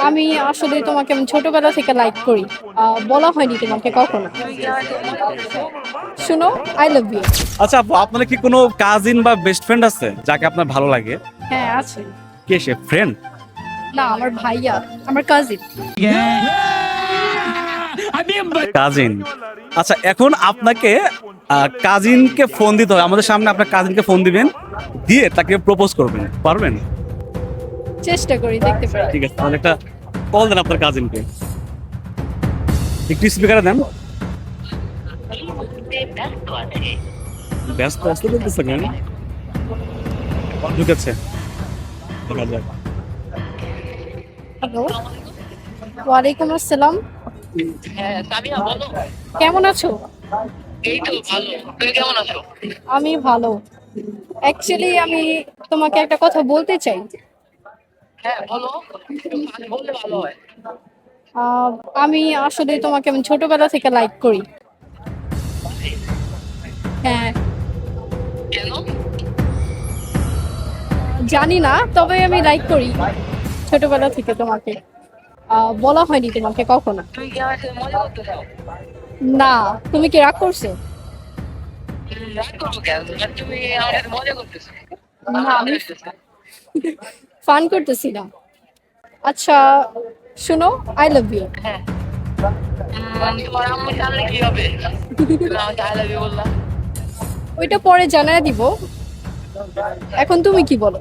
আমি আসলে তোমাকে আমি ছোটবেলা থেকে লাইক করি। বলা হয়নি তোমাকে কখনো। শুনো, আই লাভ ইউ। আচ্ছা আপু, আপনার কি কোনো কাজিন বা বেস্ট ফ্রেন্ড আছে যাকে আপনার ভালো লাগে? হ্যাঁ আছে। কে সে? ফ্রেন্ড? না, আমার ভাইয়া, আমার কাজিন। কাজিন। আচ্ছা, এখন আপনাকে কাজিনকে ফোন দিতে হবে। আমাদের সামনে আপনার কাজিনকে ফোন দিবেন, দিয়ে তাকে প্রপোজ করবেন, পারবেন? চেষ্টা করি, দেখতে পারি। ঠিক আছে, তাহলে একটা কল দেন আপনার কাজিনকে। একটু স্পিকারে দেন। ব্যস্ত আসতে বলতেছে কেন? ঢুকেছে, দেখা যাক। হ্যালো, ওয়ালাইকুম আসসালাম। হ্যাঁ, সামিয়া বলো। কেমন আছো? এই তো ভালো। তুমি কেমন আছো? আমি ভালো। অ্যাকচুয়ালি আমি তোমাকে একটা কথা বলতে চাই। হ্যাঁ, বলো। একটু ফাস্ট বললে ভালো হয়। আহ, আমি আসলে তোমাকে আমি ছোটবেলা থেকে লাইক করি। হ্যাঁ, কেন? জানি না, তবে আমি লাইক করি ছোটবেলা থেকে তোমাকে। বলা হয়নি তোমাকে কখনো। তুমি কি আমার সাথে মজা করতেছো? না, তুমি কি রাগ করছো? রাগ করবো কেন? আর তুমি আমার সাথে মজা করতেছো। না, আমার আমি মজা হইতেছে। ফান করতেছি না। আচ্ছা, শুনো, আই লাভ ইউ। হ্যাঁ। তোমার আম্মু জানলে কি হবে? তুমি আমাকে আই লাভ ইউ বললা। ওইটা পরে জানাই দিব। এখন তুমি কি বলো?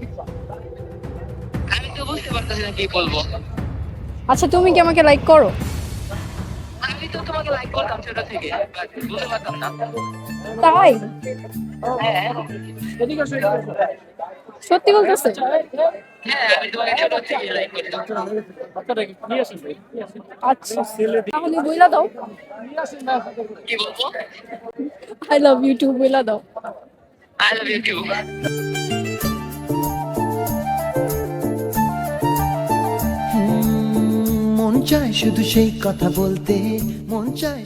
আমি তো বুঝতে পারতেছি না কি বলবো। আচ্ছা, তুমি কি আমাকে লাইক করো? আমি তো তোমাকে লাইক করতাম ছোট থেকে, but বুঝতে পারতাম না। তাই? হ্যাঁ, সত্যি বলতেছে? হ্যাঁ, আমি তোমাকে ছোট থেকে লাইক করতাম। আচ্ছা, তাহলে বইলা দাও। কি বলবো? আই লাভ ইউ টু বইলা দাও। I love you too. মন চায় শুধু সেই কথা বলতে, মন চায়